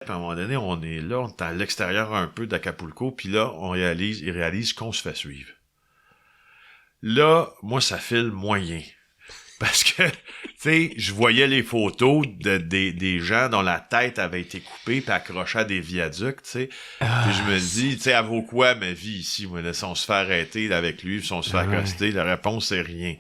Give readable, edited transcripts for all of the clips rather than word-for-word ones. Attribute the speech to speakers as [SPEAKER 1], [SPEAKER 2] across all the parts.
[SPEAKER 1] Puis à un moment donné, on est là, on est à l'extérieur un peu d'Acapulco, puis là, il réalise qu'on se fait suivre. Là, moi, ça file moyen. Parce que, tu sais, je voyais les photos des gens dont la tête avait été coupée puis accrochée à des viaducs, tu sais. Puis je me dis, tu sais, elle vaut quoi ma vie ici, moi, là, si on se fait arrêter là, avec lui, si on se fait accoster, la réponse, c'est rien.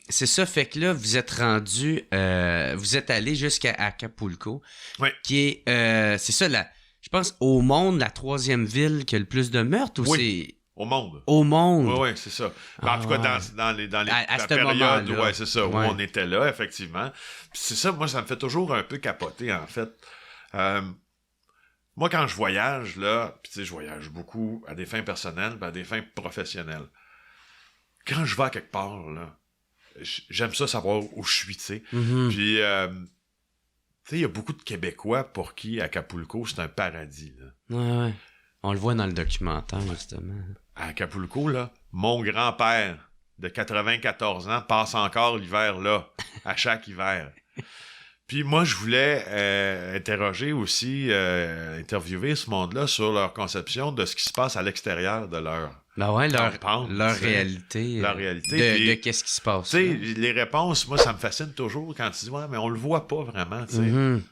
[SPEAKER 2] C'est ça, fait que là, vous êtes rendu, vous êtes allé jusqu'à Acapulco,
[SPEAKER 1] Oui.
[SPEAKER 2] qui est, c'est ça, je pense, au monde, la troisième ville qui a le plus de meurtres, ou c'est
[SPEAKER 1] Au monde.
[SPEAKER 2] au monde?
[SPEAKER 1] Oui, c'est ça. En tout cas, dans
[SPEAKER 2] À
[SPEAKER 1] la
[SPEAKER 2] ce
[SPEAKER 1] période
[SPEAKER 2] moment-là.
[SPEAKER 1] ouais, c'est ça, où
[SPEAKER 2] Ouais.
[SPEAKER 1] on était là, effectivement. Puis c'est ça, moi, ça me fait toujours un peu capoter, en fait. Moi, quand je voyage, là, puis tu sais, je voyage beaucoup à des fins personnelles, puis à des fins professionnelles. Quand je vais à quelque part, là, j'aime ça savoir où je suis, tu sais.
[SPEAKER 2] Mhm.
[SPEAKER 1] Puis, tu sais, il y a beaucoup de Québécois pour qui Acapulco, c'est un paradis, là.
[SPEAKER 2] Ouais. On le voit dans le documentaire, justement.
[SPEAKER 1] À Acapulco, là, mon grand-père de 94 ans passe encore l'hiver là, à chaque hiver. Puis moi, je voulais interroger aussi, interviewer ce monde-là sur leur conception de ce qui se passe à l'extérieur de leur
[SPEAKER 2] Ben ouais, leur
[SPEAKER 1] t'sais,
[SPEAKER 2] réalité.
[SPEAKER 1] leur réalité.
[SPEAKER 2] De
[SPEAKER 1] Puis,
[SPEAKER 2] qu'est-ce qui se passe.
[SPEAKER 1] tu sais,
[SPEAKER 2] là.
[SPEAKER 1] les réponses, moi, ça me fascine toujours quand tu dis « Ouais, mais on le voit pas vraiment, tu sais.
[SPEAKER 2] Mhm.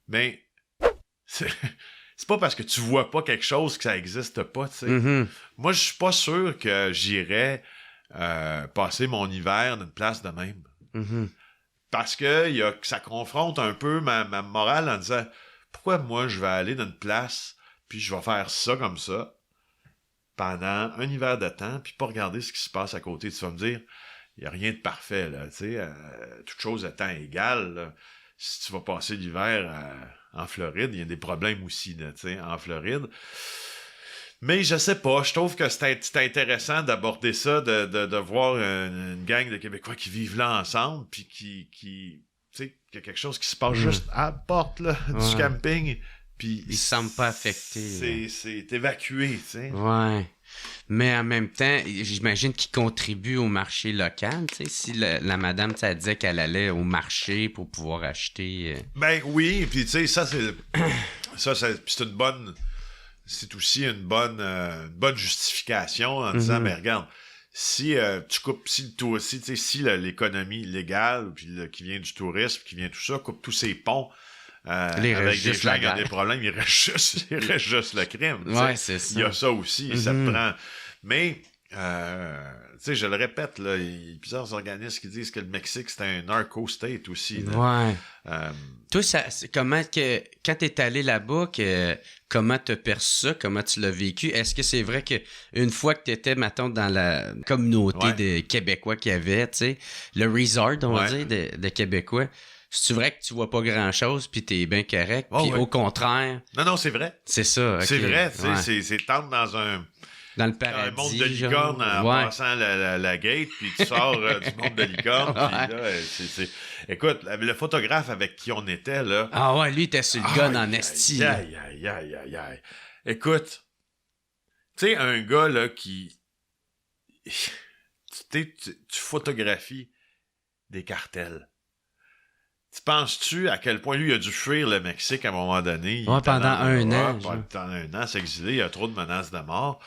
[SPEAKER 1] Mais c'est pas parce que tu vois pas quelque chose que ça existe pas, tu sais.
[SPEAKER 2] Mhm.
[SPEAKER 1] Moi, je suis pas sûr que j'irais passer mon hiver d'une place de même.
[SPEAKER 2] Mhm.
[SPEAKER 1] Parce que ça confronte un peu ma morale en disant pourquoi moi je vais aller dans une place puis je vais faire ça comme ça pendant un hiver de temps puis pas regarder ce qui se passe à côté. Tu vas me dire, il n'y a rien de parfait, là, tu sais, toute chose étant égale, là, si tu vas passer l'hiver en Floride, il y a des problèmes aussi, là, tu sais, en Floride. Mais je sais pas, je trouve que c'est intéressant d'aborder ça, de voir une gang de Québécois qui vivent là ensemble, puis tu sais, qu'il y a quelque chose qui se passe juste à la porte là, du camping, puis
[SPEAKER 2] Ils se sentent pas affectés.
[SPEAKER 1] C'est évacué, tu sais.
[SPEAKER 2] Ouais. Mais en même temps, j'imagine qu'ils contribuent au marché local. Tu sais, si la madame, ça disait qu'elle allait au marché pour pouvoir acheter.
[SPEAKER 1] Ben oui, puis tu sais, c'est une bonne. C'est aussi une bonne justification en disant, mais regarde, si tu coupes, si l'économie légale puis qui vient du tourisme, qui vient tout ça, coupe tous ces ponts avec des gens qui ont des problèmes, il reste juste le crime.
[SPEAKER 2] Ouais, c'est ça.
[SPEAKER 1] Il y a ça aussi, ça te prend. Mais tu sais, je le répète, là, il y a plusieurs organismes qui disent que le Mexique, c'est un narco-state aussi. Là.
[SPEAKER 2] Ouais. Toi, comment que quand t'es allé là-bas, comment t'as perçu ça, comment tu l'as vécu? Est-ce que c'est vrai que une fois que t'étais, mettons, dans la communauté de Québécois qu'il y avait, tu sais, le resort, on va dire, de Québécois, c'est vrai que tu vois pas grand-chose, puis t'es bien correct, puis au contraire...
[SPEAKER 1] Non, c'est vrai.
[SPEAKER 2] C'est ça, okay.
[SPEAKER 1] C'est vrai, tu sais, c'est tendre dans
[SPEAKER 2] dans le paradis,
[SPEAKER 1] un monde de licorne en passant la gate, puis tu sors du monde de licorne, puis là, Écoute, le photographe avec qui on était, là...
[SPEAKER 2] Ah ouais, lui, il était sur le gun en esti.
[SPEAKER 1] Aïe. Écoute, tu sais, un gars, là, qui... tu photographies des cartels. Tu penses-tu à quel point lui a dû fuir le Mexique à un moment donné?
[SPEAKER 2] Pendant un an.
[SPEAKER 1] Pendant un an, s'exiler, il y a trop de menaces de mort.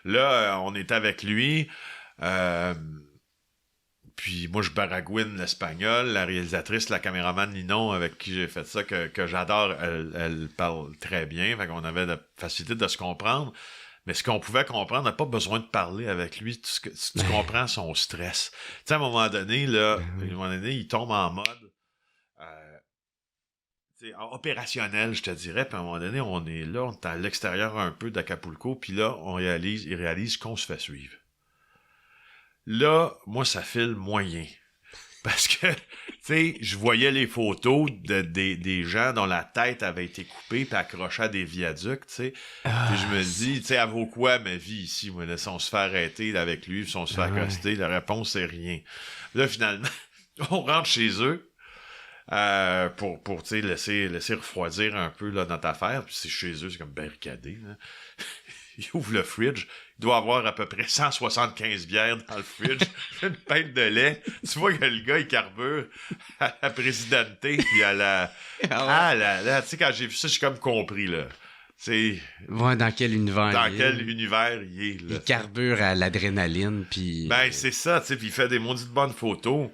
[SPEAKER 1] Là, on est avec lui. Puis moi, je baragouine l'espagnol. La réalisatrice, la caméraman Ninon, avec qui j'ai fait ça, que j'adore, elle parle très bien. Fait qu'on avait la facilité de se comprendre. Mais ce qu'on pouvait comprendre, on n'a pas besoin de parler avec lui. Tu comprends son stress. Tu sais, à un moment donné, là, il tombe en mode opérationnel, je te dirais. Puis à un moment donné, on est là, on est à l'extérieur un peu d'Acapulco, puis là, il réalise qu'on se fait suivre. Là, moi, ça file moyen. Parce que, tu sais, je voyais les photos des gens dont la tête avait été coupée puis accrochée à des viaducs, tu sais. Puis je me dis, tu sais, elle vaut quoi ma vie ici, moi, là, si on se fait arrêter là, avec lui, si on se fait accoster, la réponse, c'est rien. Là, finalement, on rentre chez eux. Pour tu sais laisser refroidir un peu là, notre affaire, puis c'est chez eux, c'est comme barricadé là. il ouvre le fridge, il doit avoir à peu près 175 bières dans le fridge, une pinte de lait. Tu vois que le gars, il carbure à la présidenté, puis à la... Ah là, tu sais, quand j'ai vu ça, j'ai comme compris, là. C'est...
[SPEAKER 2] Ouais, dans quel univers
[SPEAKER 1] Dans quel univers il est, là.
[SPEAKER 2] Il carbure à l'adrénaline, puis...
[SPEAKER 1] Ben, c'est ça, tu sais, puis il fait des maudites bonnes photos.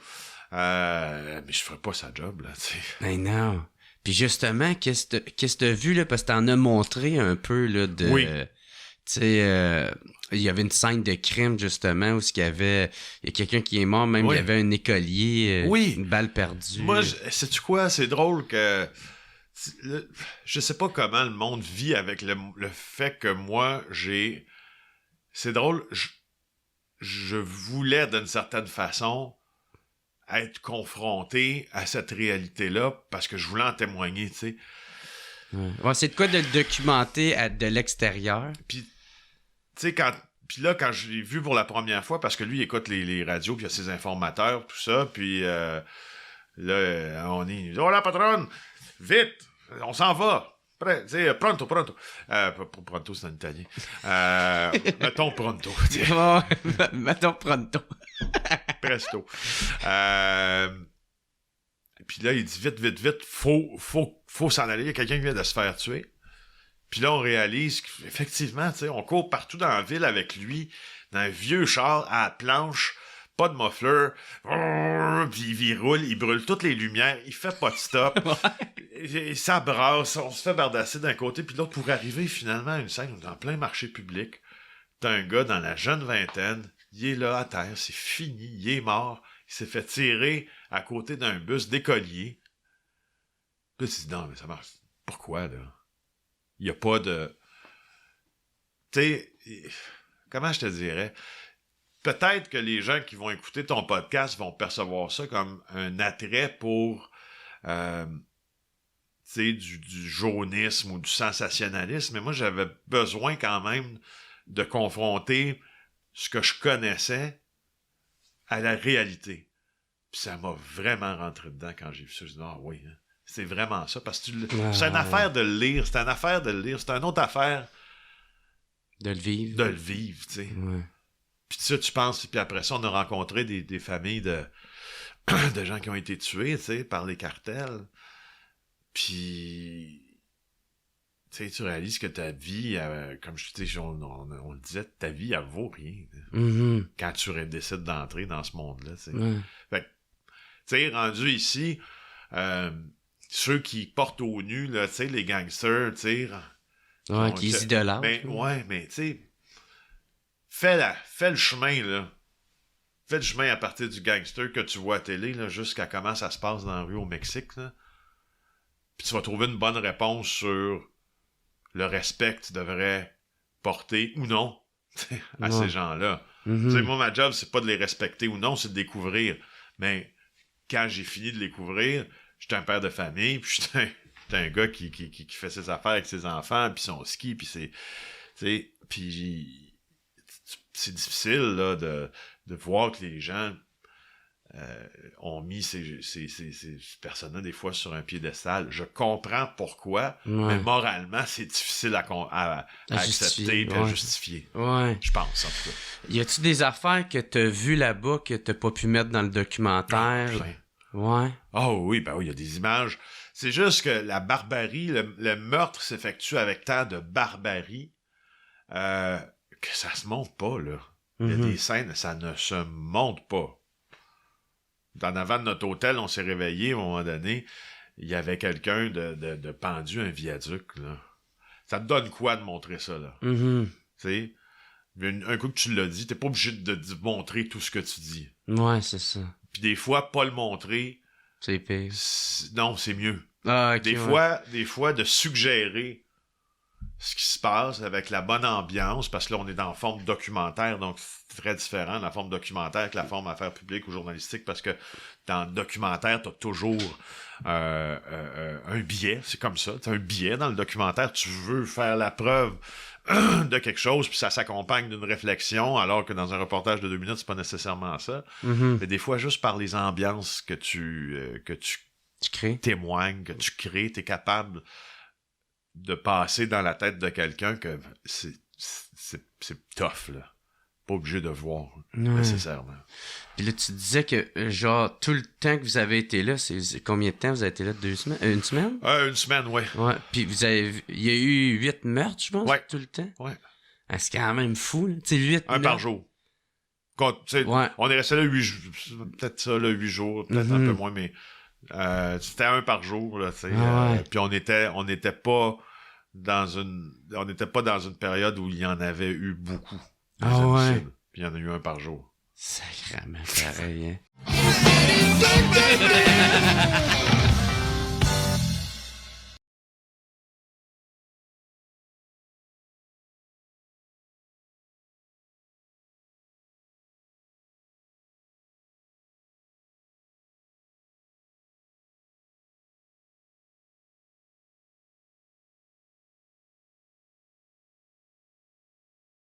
[SPEAKER 1] Mais je ferais pas sa job, là, tu sais.
[SPEAKER 2] Ben non. Puis justement, qu'est-ce que t'as vu, là, parce que t'en as montré un peu, là, de...
[SPEAKER 1] Oui.
[SPEAKER 2] Tu sais, il y avait une scène de crime, justement, où il y a quelqu'un qui est mort, même
[SPEAKER 1] Oui.
[SPEAKER 2] il y avait un écolier,
[SPEAKER 1] Oui.
[SPEAKER 2] une balle perdue.
[SPEAKER 1] Moi, sais-tu quoi? C'est drôle que... Je sais pas comment le monde vit avec le fait que moi, j'ai... C'est drôle, je voulais, d'une certaine façon, être confronté à cette réalité-là parce que je voulais en témoigner, tu sais.
[SPEAKER 2] Ouais, c'est de quoi de le documenter de l'extérieur?
[SPEAKER 1] Puis, tu sais, quand je l'ai vu pour la première fois, parce que lui, il écoute les radios, puis il y a ses informateurs, tout ça, puis là, on est... Oh, la patronne! Vite! On s'en va! Tu sais, pronto. Pronto, c'est en italien. Mettons pronto.
[SPEAKER 2] Mettons pronto.
[SPEAKER 1] Presto. Puis là, il dit vite, faut s'en aller. Il y a quelqu'un qui vient de se faire tuer. Puis là, on réalise qu'effectivement, tu sais, on court partout dans la ville avec lui, dans un vieux char à la planche, pas de muffler, puis il roule, il brûle toutes les lumières, il fait pas de stop, ça brasse, on se fait bardasser d'un côté, puis l'autre, pour arriver finalement à une scène dans plein marché public, t'as un gars dans la jeune vingtaine, il est là à terre, c'est fini, il est mort, il s'est fait tirer à côté d'un bus d'écoliers. Là, tu te dis, non, mais ça marche. Pourquoi, là? Il n'y a pas de... Tu sais, comment je te dirais? Peut-être que les gens qui vont écouter ton podcast vont percevoir ça comme un attrait pour, tu sais, du jaunisme ou du sensationnalisme, mais moi, j'avais besoin quand même de confronter ce que je connaissais à la réalité. Puis ça m'a vraiment rentré dedans quand j'ai vu ça. Je dis, ah oui, hein, c'est vraiment ça. Parce que c'est une affaire de le lire, c'est une autre affaire
[SPEAKER 2] de le vivre.
[SPEAKER 1] De le vivre, tu sais.
[SPEAKER 2] Ouais.
[SPEAKER 1] Puis ça, tu penses, puis après ça, on a rencontré des familles de gens qui ont été tués, tu sais, par les cartels. Puis, tu sais, tu réalises que ta vie, comme je te dis, on le disait, ta vie, elle vaut rien.
[SPEAKER 2] Mm-hmm.
[SPEAKER 1] Quand tu décides d'entrer dans ce monde-là, tu sais.
[SPEAKER 2] Ouais.
[SPEAKER 1] Fait que, tu sais, rendu ici, ceux qui portent au nu, là, tu sais, les gangsters, tu sais...
[SPEAKER 2] Ouais, qui est idolâtre.
[SPEAKER 1] Ben, ouais, mais tu sais, fais le chemin, là. Fais le chemin à partir du gangster que tu vois à télé, là, jusqu'à comment ça se passe dans la rue au Mexique, là. Puis tu vas trouver une bonne réponse sur le respect que tu devrais porter ou non à ces gens-là.
[SPEAKER 2] Mm-hmm.
[SPEAKER 1] Tu sais, moi, ma job, c'est pas de les respecter ou non, c'est de découvrir. Mais quand j'ai fini de les découvrir, j'étais un père de famille, puis j'étais un gars qui fait ses affaires avec ses enfants, puis son ski, puis c'est... Tu sais, puis c'est difficile, là, de voir que les gens ont mis ces personnes-là, des fois, sur un piédestal. Je comprends pourquoi, mais moralement, c'est difficile à accepter et à justifier.
[SPEAKER 2] Ouais.
[SPEAKER 1] Je pense, en tout cas.
[SPEAKER 2] Y a-tu des affaires que t'as vues là-bas que t'as pas pu mettre dans le documentaire? Ouais.
[SPEAKER 1] Oh oui, ben oui, il y a des images. C'est juste que la barbarie, le meurtre s'effectue avec tant de barbarie que ça se monte pas, là. Il y a des scènes, ça ne se monte pas. En avant de notre hôtel, on s'est réveillé à un moment donné, il y avait quelqu'un de pendu à un viaduc, là. Ça te donne quoi de montrer ça, là?
[SPEAKER 2] Mm-hmm.
[SPEAKER 1] Tu sais, un coup que tu l'as dit, t'es pas obligé de montrer tout ce que tu dis.
[SPEAKER 2] Ouais, c'est ça.
[SPEAKER 1] Puis des fois, pas le montrer...
[SPEAKER 2] C'est pire.
[SPEAKER 1] Non, c'est mieux.
[SPEAKER 2] Ah, okay,
[SPEAKER 1] des fois, de suggérer ce qui se passe avec la bonne ambiance, parce que là, on est dans la forme documentaire, donc c'est très différent, la forme documentaire que la forme affaires publiques ou journalistique, parce que dans le documentaire, t'as toujours un biais, c'est comme ça, t'as un biais dans le documentaire, tu veux faire la preuve de quelque chose, puis ça s'accompagne d'une réflexion, alors que dans un reportage de 2 minutes, c'est pas nécessairement ça.
[SPEAKER 2] Mm-hmm.
[SPEAKER 1] Mais des fois, juste par les ambiances que tu
[SPEAKER 2] crées,
[SPEAKER 1] témoignes, que tu crées, t'es capable de passer dans la tête de quelqu'un que c'est tough, là. Pas obligé de voir,
[SPEAKER 2] Ouais.
[SPEAKER 1] nécessairement.
[SPEAKER 2] Puis là, tu disais que, genre, tout le temps que vous avez été là, c'est combien de temps vous avez été là? 2 semaines? Une semaine?
[SPEAKER 1] Une semaine, oui.
[SPEAKER 2] Ouais. Puis il y a eu 8 meurtres, je pense,
[SPEAKER 1] Ouais.
[SPEAKER 2] tout le temps?
[SPEAKER 1] Ouais.
[SPEAKER 2] Ah, c'est quand même fou, là. Tu sais, 8
[SPEAKER 1] Un par jour.
[SPEAKER 2] Ouais.
[SPEAKER 1] On est resté là 8 jours. Peut-être ça, là, 8 jours. Peut-être un peu moins, mais c'était un par jour, là, tu sais.
[SPEAKER 2] Ouais.
[SPEAKER 1] Puis on n'était pas dans une période où il y en avait eu beaucoup. Des homicides.
[SPEAKER 2] Ouais.
[SPEAKER 1] Puis il y en a eu un par jour.
[SPEAKER 2] Sacrément pareil, hein.